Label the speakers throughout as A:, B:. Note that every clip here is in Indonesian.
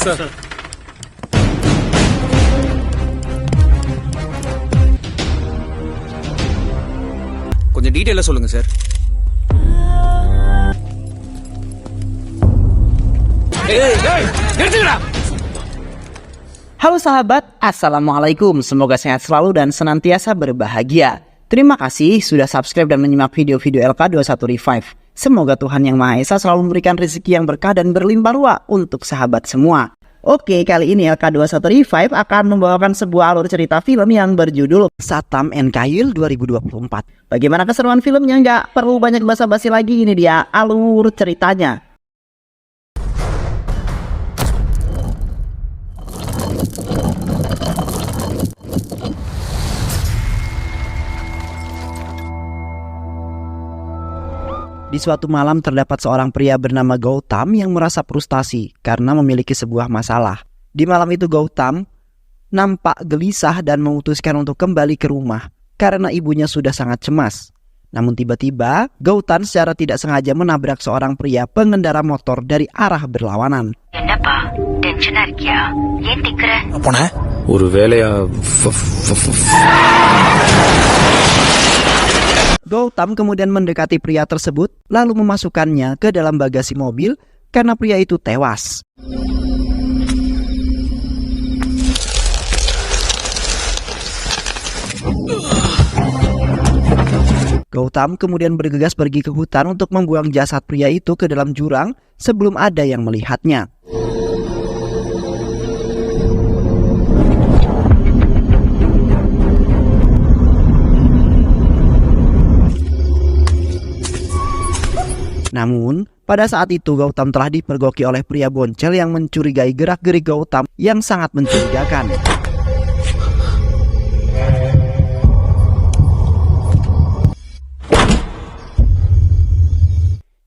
A: Sir. கொஞ்சம் டீடைலா சொல்லுங்க sir.
B: Halo sahabat, Assalamualaikum. Semoga sehat selalu dan senantiasa berbahagia. Terima kasih sudah subscribe dan menyimak video-video LK21 Revive. Semoga Tuhan Yang Maha Esa selalu memberikan rezeki yang berkah dan berlimpah ruah untuk sahabat semua. Oke, kali ini LK21 Revive akan membawakan sebuah alur cerita film yang berjudul Satam and Khail 2024. Bagaimana keseruan filmnya? Nggak perlu banyak basa-basi lagi, ini dia alur ceritanya. Di suatu malam terdapat seorang pria bernama Gautam yang merasa frustasi karena memiliki sebuah masalah. Di malam itu Gautam nampak gelisah dan memutuskan untuk kembali ke rumah karena ibunya sudah sangat cemas. Namun tiba-tiba Gautam secara tidak sengaja menabrak seorang pria pengendara motor dari arah berlawanan. Gautam kemudian mendekati pria tersebut lalu memasukkannya ke dalam bagasi mobil karena pria itu tewas. Gautam kemudian bergegas pergi ke hutan untuk membuang jasad pria itu ke dalam jurang sebelum ada yang melihatnya. Namun, pada saat itu Gautam telah dipergoki oleh pria boncel yang mencurigai gerak-gerik Gautam yang sangat mencurigakan.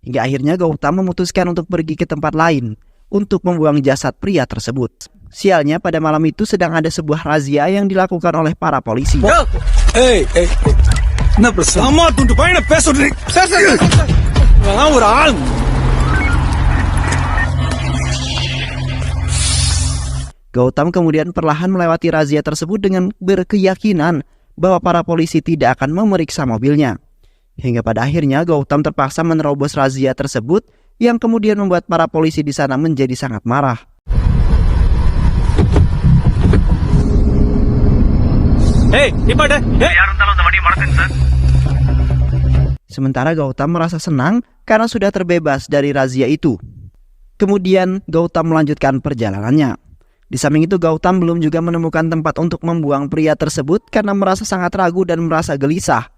B: Hingga akhirnya Gautam memutuskan untuk pergi ke tempat lain untuk membuang jasad pria tersebut. Sialnya pada malam itu sedang ada sebuah razia yang dilakukan oleh para polisi. Gautam kemudian perlahan melewati razia tersebut dengan berkeyakinan bahwa para polisi tidak akan memeriksa mobilnya. Hingga pada akhirnya Gautam terpaksa menerobos razia tersebut yang kemudian membuat para polisi di sana menjadi sangat marah. Sementara Gautam merasa senang karena sudah terbebas dari razia itu. Kemudian Gautam melanjutkan perjalanannya. Di samping itu Gautam belum juga menemukan tempat untuk membuang pria tersebut karena merasa sangat ragu dan merasa gelisah.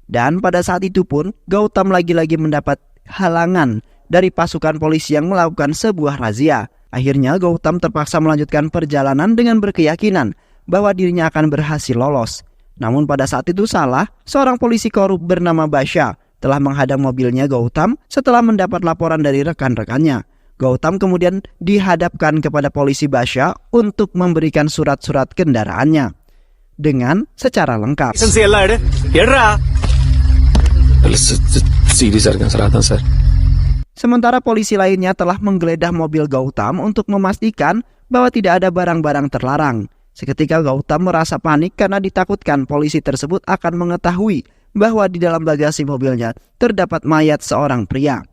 B: Dan pada saat itu pun Gautam lagi-lagi mendapat halangan dari pasukan polisi yang melakukan sebuah razia. Akhirnya Gautam terpaksa melanjutkan perjalanan dengan berkeyakinan bahwa dirinya akan berhasil lolos. Namun pada saat itu salah, seorang polisi korup bernama Basha telah menghadang mobilnya Gautam setelah mendapat laporan dari rekan-rekannya. Gautam kemudian dihadapkan kepada polisi Basha untuk memberikan surat-surat kendaraannya dengan secara lengkap. Sementara polisi lainnya telah menggeledah mobil Gautam untuk memastikan bahwa tidak ada barang-barang terlarang. Seketika Gautam merasa panik karena ditakutkan polisi tersebut akan mengetahui bahwa di dalam bagasi mobilnya terdapat mayat seorang pria.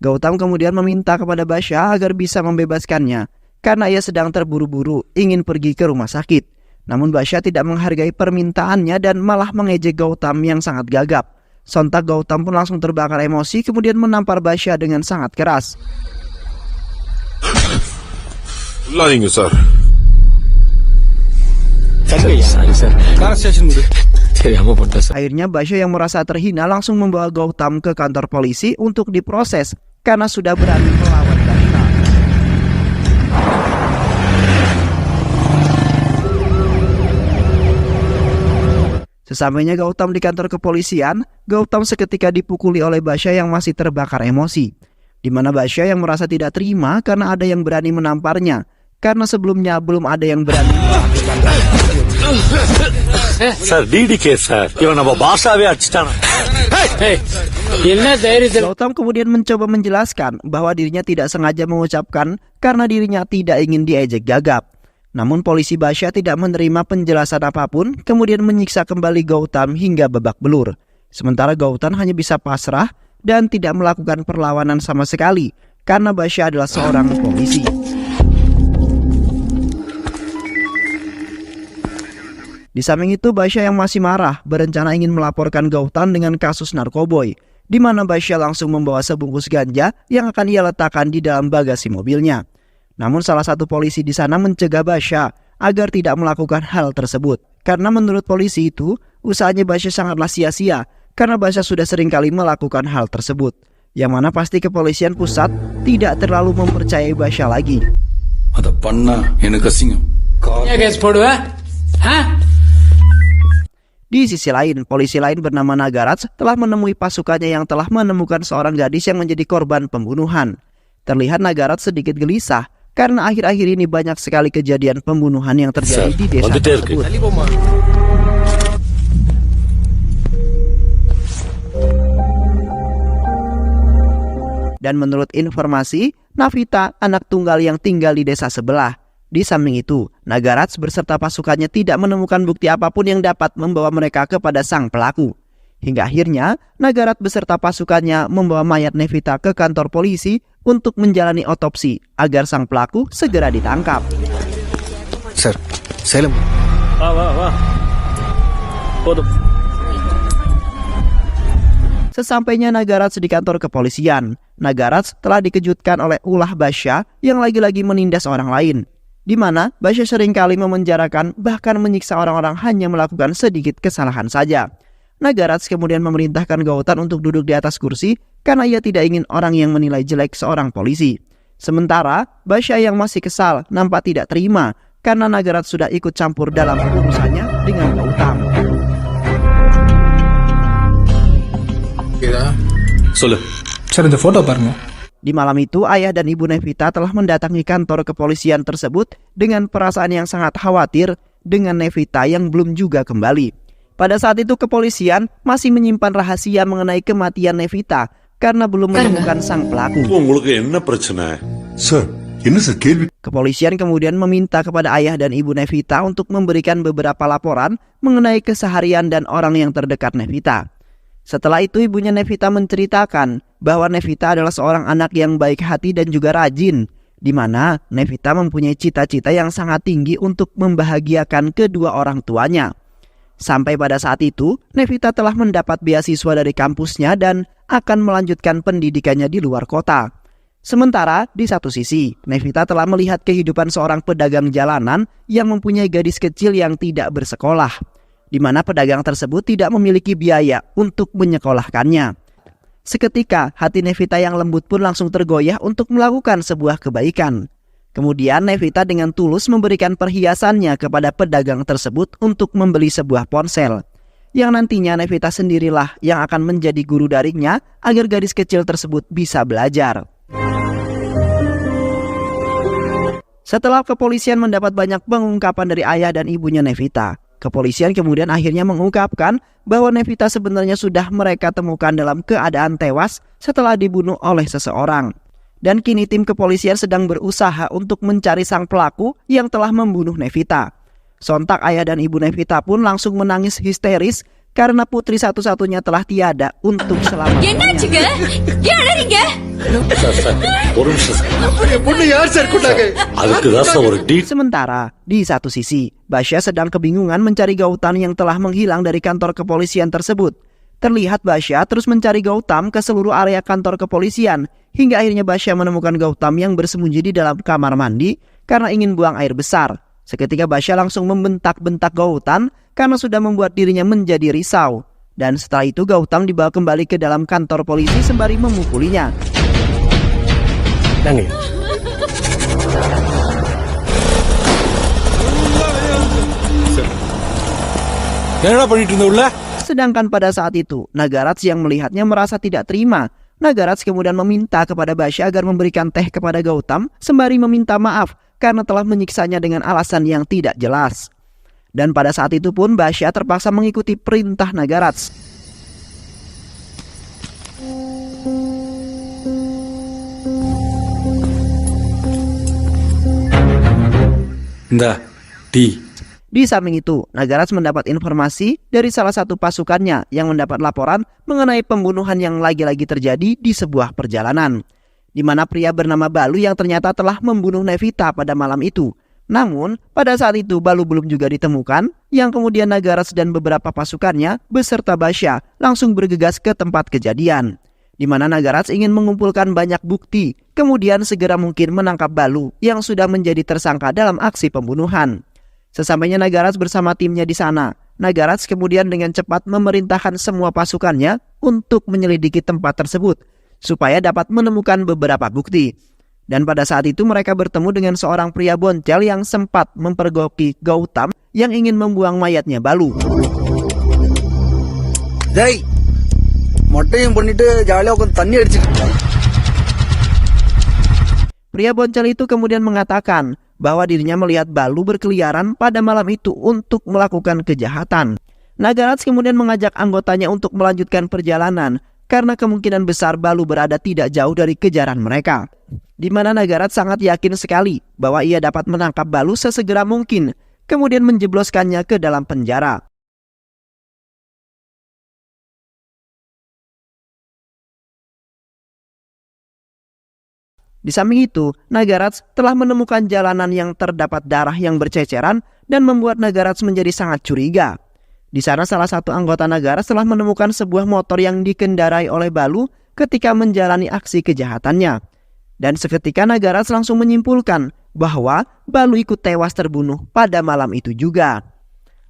B: Gautam kemudian meminta kepada Basha agar bisa membebaskannya karena ia sedang terburu-buru ingin pergi ke rumah sakit. Namun Basha tidak menghargai permintaannya dan malah mengejek Gautam yang sangat gagap. Sontak Gautam pun langsung terbakar emosi kemudian menampar Basha dengan sangat keras. Akhirnya Basha yang merasa terhina langsung membawa Gautam ke kantor polisi untuk diproses karena sudah berani melawan Basha. Sesampainya Gautam di kantor kepolisian, Gautam seketika dipukuli oleh Basha yang masih terbakar emosi. Di mana Basha yang merasa tidak terima karena ada yang berani menamparnya, karena sebelumnya belum ada yang berani melakukan hal tersebut.
C: Sir DDK sir ఇవన్న భాష అవే అచ్చిస్తాను
B: Gautam kemudian mencoba menjelaskan bahwa dirinya tidak sengaja mengucapkan karena dirinya tidak ingin diejek gagap. Namun polisi Basya tidak menerima penjelasan apapun, kemudian menyiksa kembali Gautam hingga babak belur. Sementara Gautam hanya bisa pasrah dan tidak melakukan perlawanan sama sekali karena Basya adalah seorang polisi. Di samping itu, Basya yang masih marah berencana ingin melaporkan Gautam dengan kasus narkoboy, di mana Basya langsung membawa sebungkus ganja yang akan ia letakkan di dalam bagasi mobilnya. Namun salah satu polisi di sana mencegah Basya agar tidak melakukan hal tersebut. Karena menurut polisi itu, usahanya Basya sangatlah sia-sia karena Basya sudah sering kali melakukan hal tersebut. Yang mana pasti kepolisian pusat tidak terlalu mempercayai Basya lagi.
D: Ada panna enak singam.
B: Di sisi lain, polisi lain bernama Nagaraj telah menemui pasukannya yang telah menemukan seorang gadis yang menjadi korban pembunuhan. Terlihat Nagaraj sedikit gelisah karena akhir-akhir ini banyak sekali kejadian pembunuhan yang terjadi di desa tersebut. Dan menurut informasi, Navita anak tunggal yang tinggal di desa sebelah. Di samping itu, Nagaraj beserta pasukannya tidak menemukan bukti apapun yang dapat membawa mereka kepada sang pelaku. Hingga akhirnya, Nagaraj beserta pasukannya membawa mayat Nevita ke kantor polisi untuk menjalani otopsi agar sang pelaku segera ditangkap.
A: Sir, saya
B: Sesampainya Nagaraj di kantor kepolisian, Nagaraj telah dikejutkan oleh ulah Basya yang lagi-lagi menindas orang lain, di mana Basya seringkali memenjarakan bahkan menyiksa orang-orang hanya melakukan sedikit kesalahan saja. Nagaraj kemudian memerintahkan Gautam untuk duduk di atas kursi karena ia tidak ingin orang yang menilai jelek seorang polisi. Sementara Basya yang masih kesal nampak tidak terima karena Nagaraj sudah ikut campur dalam urusannya dengan Gautam.
E: Sir, இந்த foto பாருங்க.
B: Di malam itu, ayah dan ibu Nevita telah mendatangi kantor kepolisian tersebut dengan perasaan yang sangat khawatir dengan Nevita yang belum juga kembali. Pada saat itu kepolisian masih menyimpan rahasia mengenai kematian Nevita karena belum menemukan sang pelaku.
C: உங்களுக்கு என்ன பிரச்சனை
D: Sir, என்ன சார் கேள்வி?
B: Kepolisian kemudian meminta kepada ayah dan ibu Nevita untuk memberikan beberapa laporan mengenai keseharian dan orang yang terdekat Nevita. Setelah itu ibunya Nevita menceritakan bahwa Nevita adalah seorang anak yang baik hati dan juga rajin, di mana Nevita mempunyai cita-cita yang sangat tinggi untuk membahagiakan kedua orang tuanya. Sampai pada saat itu, Nevita telah mendapat beasiswa dari kampusnya dan akan melanjutkan pendidikannya di luar kota. Sementara di satu sisi, Nevita telah melihat kehidupan seorang pedagang jalanan yang mempunyai gadis kecil yang tidak bersekolah, di mana pedagang tersebut tidak memiliki biaya untuk menyekolahkannya. Seketika, hati Nevita yang lembut pun langsung tergoyah untuk melakukan sebuah kebaikan. Kemudian Nevita dengan tulus memberikan perhiasannya kepada pedagang tersebut untuk membeli sebuah ponsel, yang nantinya Nevita sendirilah yang akan menjadi guru daringnya agar gadis kecil tersebut bisa belajar. Setelah kepolisian mendapat banyak pengungkapan dari ayah dan ibunya Nevita, kepolisian kemudian akhirnya mengungkapkan bahwa Nevita sebenarnya sudah mereka temukan dalam keadaan tewas setelah dibunuh oleh seseorang. Dan kini tim kepolisian sedang berusaha untuk mencari sang pelaku yang telah membunuh Nevita. Sontak ayah dan ibu Nevita pun langsung menangis histeris karena putri satu-satunya telah tiada untuk selamanya. Sementara di satu sisi, Basya sedang kebingungan mencari Gautam yang telah menghilang dari kantor kepolisian tersebut. Terlihat Basya terus mencari Gautam ke seluruh area kantor kepolisian, hingga akhirnya Basya menemukan Gautam yang bersembunyi di dalam kamar mandi karena ingin buang air besar. Seketika Basya langsung membentak-bentak Gautam karena sudah membuat dirinya menjadi risau. Dan setelah itu Gautam dibawa kembali ke dalam kantor polisi sembari memukulinya. Sedangkan pada saat itu, Nagaraj yang melihatnya merasa tidak terima. Nagaraj kemudian meminta kepada Basya agar memberikan teh kepada Gautam sembari meminta maaf karena telah menyiksanya dengan alasan yang tidak jelas. Dan pada saat itu pun Basya terpaksa mengikuti perintah Nagaraj.
D: இந்தா tea.
B: Di samping itu, Nagaraj mendapat informasi dari salah satu pasukannya yang mendapat laporan mengenai pembunuhan yang lagi-lagi terjadi di sebuah perjalanan, di mana pria bernama Balu yang ternyata telah membunuh Nevita pada malam itu. Namun, pada saat itu Balu belum juga ditemukan, yang kemudian Nagaraj dan beberapa pasukannya beserta Basya langsung bergegas ke tempat kejadian, di mana Nagaraj ingin mengumpulkan banyak bukti, kemudian segera mungkin menangkap Balu yang sudah menjadi tersangka dalam aksi pembunuhan. Sesampainya Nagaraj bersama timnya di sana, Nagaraj kemudian dengan cepat memerintahkan semua pasukannya untuk menyelidiki tempat tersebut supaya dapat menemukan beberapa bukti. Dan pada saat itu mereka bertemu dengan seorang pria boncel yang sempat mempergoki Gautam yang ingin membuang mayatnya Balu.
A: டேய் மொட்டையும் பண்ணிட்டு ஜாலியா உட்காந்து தண்ணி அடிச்சிட்டு.
B: Pria boncel itu kemudian mengatakan bahwa dirinya melihat Balu berkeliaran pada malam itu untuk melakukan kejahatan. Nagaraj kemudian mengajak anggotanya untuk melanjutkan perjalanan karena kemungkinan besar Balu berada tidak jauh dari kejaran mereka, di mana Nagaraj sangat yakin sekali bahwa ia dapat menangkap Balu sesegera mungkin, kemudian menjebloskannya ke dalam penjara. Di samping itu, Nagaraj telah menemukan jalanan yang terdapat darah yang berceceran dan membuat Nagaraj menjadi sangat curiga. Di sana salah satu anggota Nagaraj telah menemukan sebuah motor yang dikendarai oleh Balu ketika menjalani aksi kejahatannya. Dan seketika Nagaraj langsung menyimpulkan bahwa Balu ikut tewas terbunuh pada malam itu juga.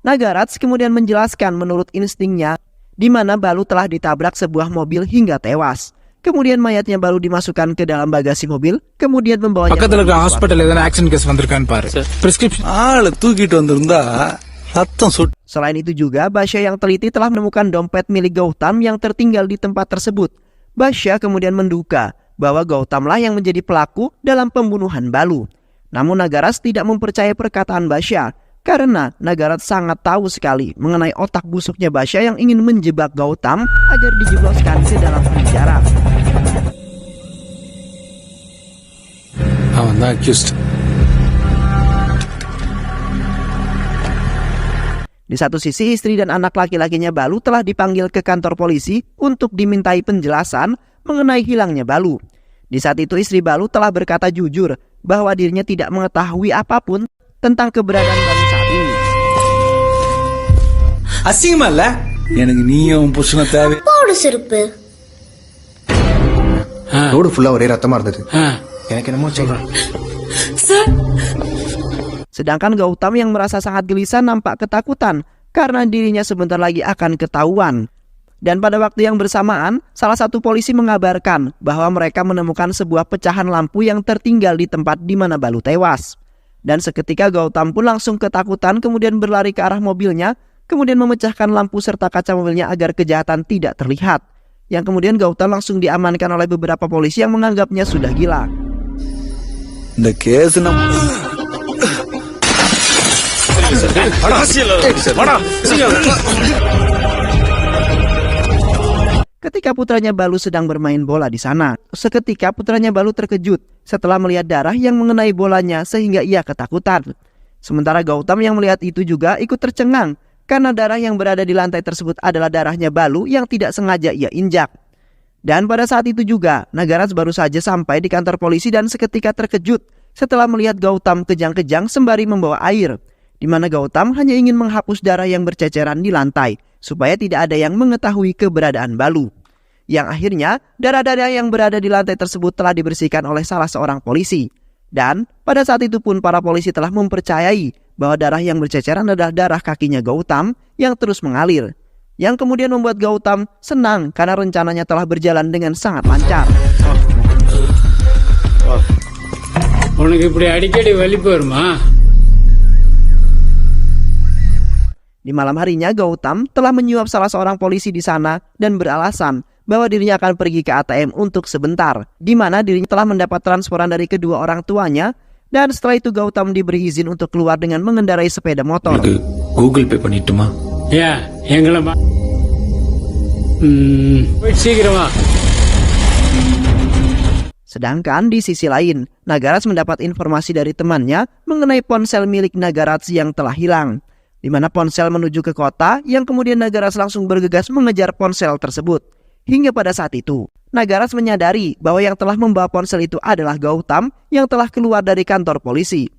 B: Nagaraj kemudian menjelaskan menurut instingnya di mana Balu telah ditabrak sebuah mobil hingga tewas. Kemudian mayatnya Balu dimasukkan ke dalam bagasi mobil, kemudian membawanya
E: பக்கத்துல இருக்க ஹாஸ்பிடல் எதனா accident case வந்திருக்கான்னு பாரு. பிரிஸ்கிரிப்ஷன்
C: ஆளை தூக்கிட்டு வந்திருந்தா ரத்தம் சுட்டு.
B: Selain itu juga, Basya yang teliti telah menemukan dompet milik Gautam yang tertinggal di tempat tersebut. Basya kemudian menduga bahwa Gautamlah yang menjadi pelaku dalam pembunuhan Balu. Namun Nagaraj tidak mempercayai perkataan Basya, karena Nagaraj sangat tahu sekali mengenai otak busuknya Basya yang ingin menjebak Gautam agar dijebloskan ke dalam penjara.
D: அவன் தான் accused.
B: Di satu sisi, istri dan anak laki-lakinya Balu telah dipanggil ke kantor polisi untuk dimintai penjelasan mengenai hilangnya Balu. Di saat itu istri Balu telah berkata jujur bahwa dirinya tidak mengetahui apapun tentang keberadaan Balu saat ini.
D: அசிங்கமா இல்ல? எனக்கு நீயும் புருஷன தேவை.
F: போடு செருப்பு.
A: ரோடு ஃபுல்லா ஒரே ரத்தமா இருந்தது. எனக்கு என்னமோ சொல்றேன்.
B: Sedangkan Gautam yang merasa sangat gelisah nampak ketakutan karena dirinya sebentar lagi akan ketahuan. Dan pada waktu yang bersamaan, salah satu polisi mengabarkan bahwa mereka menemukan sebuah pecahan lampu yang tertinggal di tempat di mana Balu tewas. Dan seketika Gautam pun langsung ketakutan kemudian berlari ke arah mobilnya, kemudian memecahkan lampu serta kaca mobilnya agar kejahatan tidak terlihat. Yang kemudian Gautam langsung diamankan oleh beberapa polisi yang menganggapnya sudah gila.
C: இந்த case
B: Ketika putranya Balu sedang bermain bola di sana, seketika putranya Balu terkejut setelah melihat darah yang mengenai bolanya sehingga ia ketakutan. Sementara Gautam yang melihat itu juga ikut tercengang karena darah yang berada di lantai tersebut adalah darahnya Balu yang tidak sengaja ia injak. Dan pada saat itu juga, Nagaraj baru saja sampai di kantor polisi dan seketika terkejut setelah melihat Gautam kejang-kejang sembari membawa air, di mana Gautam hanya ingin menghapus darah yang berceceran di lantai supaya tidak ada yang mengetahui keberadaan Balu. Yang akhirnya, darah-darah yang berada di lantai tersebut telah dibersihkan oleh salah seorang polisi. Dan pada saat itu pun para polisi telah mempercayai bahwa darah yang berceceran adalah darah kakinya Gautam yang terus mengalir, yang kemudian membuat Gautam senang karena rencananya telah berjalan dengan sangat lancar. Di malam harinya Gautam telah menyuap salah seorang polisi di sana dan beralasan bahwa dirinya akan pergi ke ATM untuk sebentar, di mana dirinya telah mendapat transferan dari kedua orang tuanya, dan setelah itu Gautam diberi izin untuk keluar dengan mengendarai sepeda motor.
D: Google Pay பண்ணிட்டுமா?
F: ஏன் எங்களை போயிட்டு சீக்கிரமா.
B: Sedangkan di sisi lain, Nagarats mendapat informasi dari temannya mengenai ponsel milik Nagarats yang telah hilang, di mana ponsel menuju ke kota yang kemudian Nagarats langsung bergegas mengejar ponsel tersebut. Hingga pada saat itu, Nagarats menyadari bahwa yang telah membawa ponsel itu adalah Gautam yang telah keluar dari kantor polisi.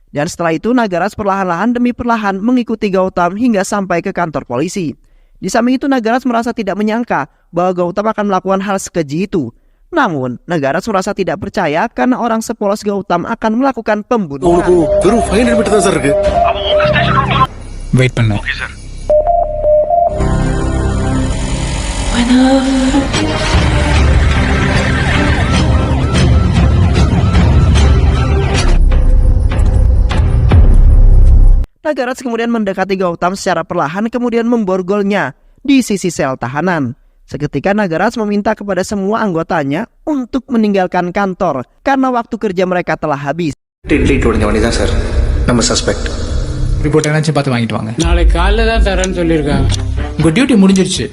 B: Dan setelah itu Nagarats perlahan-lahan demi perlahan mengikuti Gautam hingga sampai ke kantor polisi. Di samping itu Nagarats merasa tidak menyangka bahwa Gautam akan melakukan hal sekeji itu. Namun, Nagarats merasa tidak percaya karena orang sepolos Gautam akan melakukan pembunuhan.
C: வெறும் 500 மீட்டர் தான் சார் இருக்கு.
E: வெயிட் பண்ணு.
B: Nagarats kemudian mendekati Gautam secara perlahan kemudian memborgolnya di sisi sel tahanan. Seketika Nagarats meminta kepada semua anggotanya untuk meninggalkan kantor karena waktu kerja mereka telah habis.
E: Report என்னாச்சும் பார்த்து வாங்கிட்டு வாங்க.
F: நாளைக்கு காலைல தான் தரேன்னு சொல்லியிருக்காங்க.
E: உங்க டியூட்டி முடிஞ்சிருச்சு.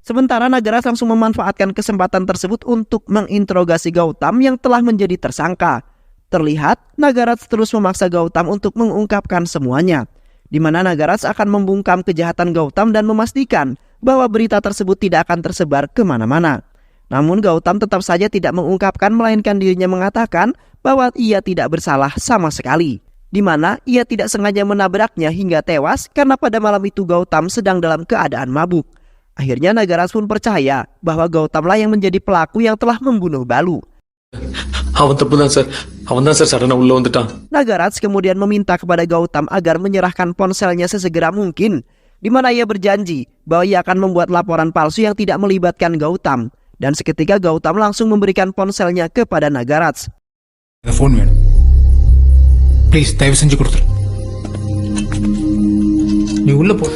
B: Sementara Nagarats langsung memanfaatkan kesempatan tersebut untuk menginterogasi Gautam yang telah menjadi tersangka. Terlihat Nagarats terus memaksa Gautam untuk mengungkapkan semuanya, di mana Nagarats akan membungkam kejahatan Gautam dan memastikan bahwa berita tersebut tidak akan tersebar kemana-mana. Namun Gautam tetap saja tidak mengungkapkan, melainkan dirinya mengatakan bahwa ia tidak bersalah sama sekali, di mana ia tidak sengaja menabraknya hingga tewas karena pada malam itu Gautam sedang dalam keadaan mabuk. Akhirnya Nagarats pun percaya bahwa Gautamlah yang menjadi pelaku yang telah membunuh Balu. Nagarats kemudian meminta kepada Gautam agar menyerahkan ponselnya sesegera mungkin, di mana ia berjanji bahwa ia akan membuat laporan palsu yang tidak melibatkan Gautam. Dan seketika Gautam langsung memberikan ponselnya kepada Nagarats.
E: Phone வேணும். ப்ளீஸ் தயவு செஞ்சு கொடுத்துரு. நீ உள்ள போ.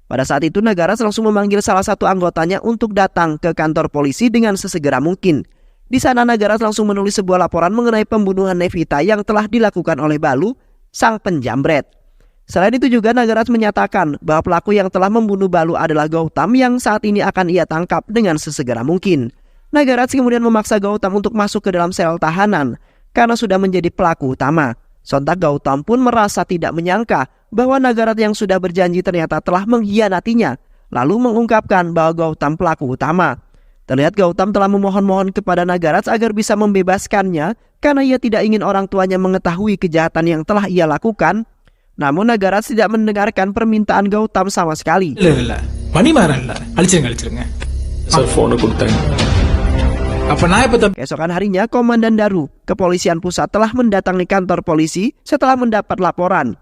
B: Pada saat itu Nagarats langsung memanggil salah satu anggotanya untuk datang ke kantor polisi dengan sesegera mungkin. Di sana Nagarats langsung menulis sebuah laporan mengenai pembunuhan Nevita yang telah dilakukan oleh Balu, sang penjambret. Selain itu juga Nagarats menyatakan bahwa pelaku yang telah membunuh Balu adalah Gautam yang saat ini akan ia tangkap dengan sesegera mungkin. Nagarats kemudian memaksa Gautam untuk masuk ke dalam sel tahanan karena sudah menjadi pelaku utama. Sontak Gautam pun merasa tidak menyangka bahwa Nagarats yang sudah berjanji ternyata telah mengkhianatinya, lalu mengungkapkan bahwa Gautam pelaku utama. Terlihat Gautam telah memohon-mohon kepada Nagarats agar bisa membebaskannya karena ia tidak ingin orang tuanya mengetahui kejahatan yang telah ia lakukan. Namun Nagarats tidak mendengarkan permintaan Gautam sama sekali.
E: இல்ல மணி மாறல. அழிச்சிருங்க.
D: சார் போனை கொடுத்தாங்க.
E: அப்ப நான் இப்ப
B: Keesokan harinya, Komandan Daru Kepolisian Pusat telah mendatangi kantor polisi setelah mendapat laporan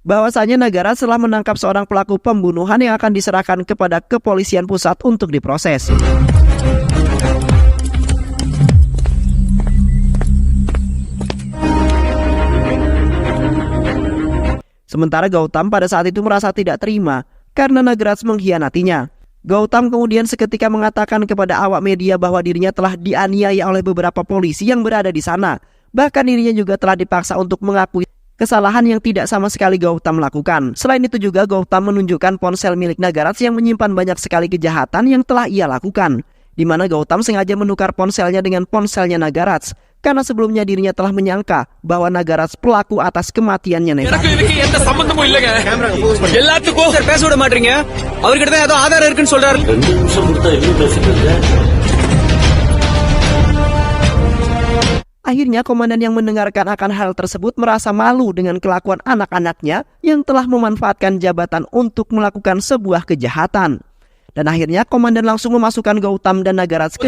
B: bahwasanya Nagarats telah menangkap seorang pelaku pembunuhan yang akan diserahkan kepada Kepolisian Pusat untuk diproses. Sementara Gautam pada saat itu merasa tidak terima karena Nagarats mengkhianatinya. Gautam kemudian seketika mengatakan kepada awak media bahwa dirinya telah dianiaya oleh beberapa polisi yang berada di sana. Bahkan dirinya juga telah dipaksa untuk mengakui kesalahan yang tidak sama sekali Gautam lakukan. Selain itu juga Gautam menunjukkan ponsel milik Nagarats yang menyimpan banyak sekali kejahatan yang telah ia lakukan, di mana Gautam sengaja menukar ponselnya dengan ponselnya Nagarats karena sebelumnya dirinya telah menyangka bahwa Nagarats pelaku atas kematiannya Nevita. Akhirnya komandan yang mendengarkan akan hal tersebut merasa malu dengan kelakuan anak-anaknya yang telah memanfaatkan jabatan untuk melakukan sebuah kejahatan. Dan akhirnya komandan langsung memasukkan Gautam dan Nagarats ke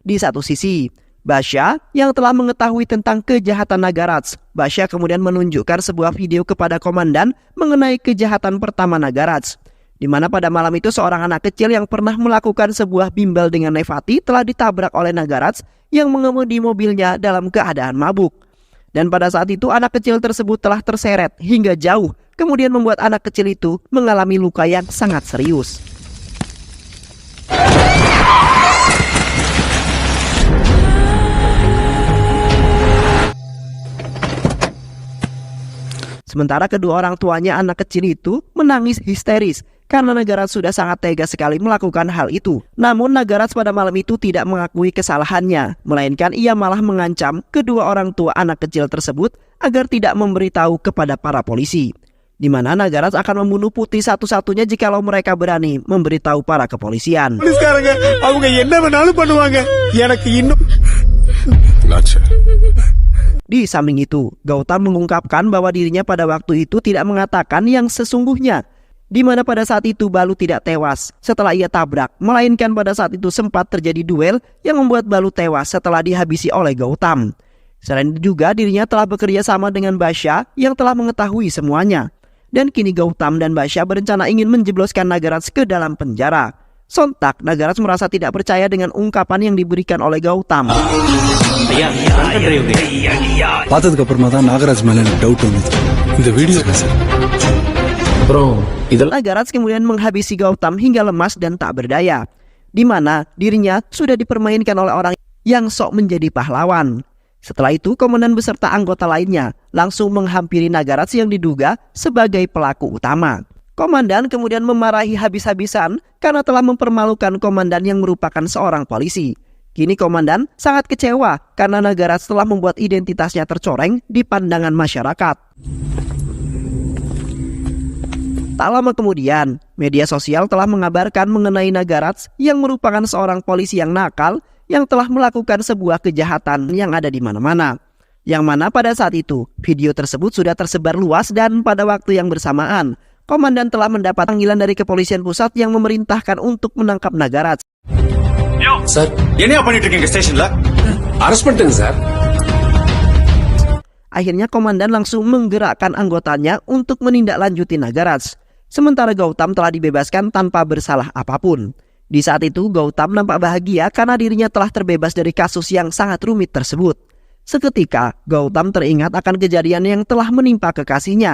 B: Di satu sisi, Basya yang telah mengetahui tentang kejahatan Nagarats. Basya kemudian menunjukkan sebuah video kepada komandan mengenai kejahatan pertama Nagarats, di mana pada malam itu seorang anak kecil yang pernah melakukan sebuah bimbel dengan Nevati telah ditabrak oleh Nagarats yang mengemudi mobilnya dalam keadaan mabuk. Dan pada saat itu anak kecil tersebut telah terseret hingga jauh, kemudian membuat anak kecil itu mengalami luka yang sangat serius. Sementara kedua orang tuanya anak kecil itu menangis histeris karena Nagaratz sudah sangat tega sekali melakukan hal itu. Namun Nagaratz pada malam itu tidak mengakui kesalahannya, melainkan ia malah mengancam kedua orang tua anak kecil tersebut agar tidak memberitahu kepada para polisi, di mana Nagaratz akan membunuh Putih satu-satunya jikalau mereka berani memberitahu para kepolisian.
C: போலீஸ்காரங்க அவங்க என்ன வேணாலும் பண்ணுவாங்க எனக்கு இன்னும்
B: Di samping itu, Gautam mengungkapkan bahwa dirinya pada waktu itu tidak mengatakan yang sesungguhnya, di mana pada saat itu Balu tidak tewas setelah ia tabrak, melainkan pada saat itu sempat terjadi duel yang membuat Balu tewas setelah dihabisi oleh Gautam. Selain itu juga dirinya telah bekerja sama dengan Basya yang telah mengetahui semuanya. Dan kini Gautam dan Basya berencana ingin menjebloskan Nagaratz ke dalam penjara. Sontak, Nagaratz merasa tidak percaya dengan ungkapan yang diberikan oleh Gautam.
C: பார்த்ததுக்கு அப்புறமா தான் நாகராஜ் மேல எனக்கு டவுட் வந்தது இந்த video sir
D: அப்புறம் இதெல்லாம்
B: Nagaratz kemudian menghabisi Gautam hingga lemas dan tak berdaya, di mana dirinya sudah dipermainkan oleh orang yang sok menjadi pahlawan. Setelah itu, komandan beserta anggota lainnya langsung menghampiri Nagaratz yang diduga sebagai pelaku utama. Komandan kemudian memarahi habis-habisan karena telah mempermalukan komandan yang merupakan seorang polisi. Kini komandan sangat kecewa karena Nagaratz telah membuat identitasnya tercoreng di pandangan masyarakat. Tak lama kemudian, media sosial telah mengabarkan mengenai Nagaratz yang merupakan seorang polisi yang nakal yang telah melakukan sebuah kejahatan yang ada di mana-mana. Yang mana pada saat itu, video tersebut sudah tersebar luas dan pada waktu yang bersamaan, komandan telah mendapat panggilan dari kepolisian pusat yang memerintahkan untuk menangkap Nagaratz.
D: Sir
C: என்னையா பண்ணிட்டு இருக்கீங்க ஸ்டேஷன்ல
D: அரெஸ்ட் பண்ணிட்டேங்க sir.
B: Akhirnya komandan langsung menggerakkan anggotanya untuk menindaklanjuti Nagaratz. Sementara Gautam telah dibebaskan tanpa bersalah apapun. Di saat itu Gautam nampak bahagia karena dirinya telah terbebas dari kasus yang sangat rumit tersebut. Seketika Gautam teringat akan kejadian yang telah menimpa kekasihnya,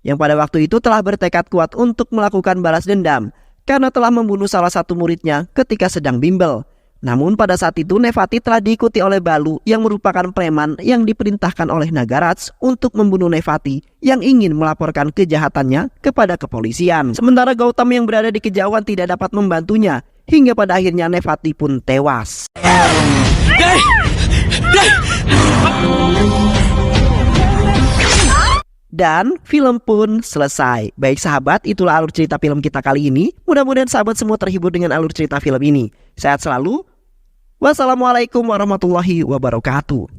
B: yang pada waktu itu telah bertekad kuat untuk melakukan balas dendam karena telah membunuh salah satu muridnya ketika sedang bimbel. Namun pada saat itu Nefati telah diikuti oleh Balu yang merupakan preman yang diperintahkan oleh Nagaratz untuk membunuh Nefati yang ingin melaporkan kejahatannya kepada kepolisian. Sementara Gautam yang berada di kejauhan tidak dapat membantunya hingga pada akhirnya Nefati pun tewas. Dan film pun selesai. Baik sahabat, itulah alur cerita film kita kali ini. Mudah-mudahan sahabat semua terhibur dengan alur cerita film ini. Sehat selalu. Wassalamualaikum warahmatullahi wabarakatuh.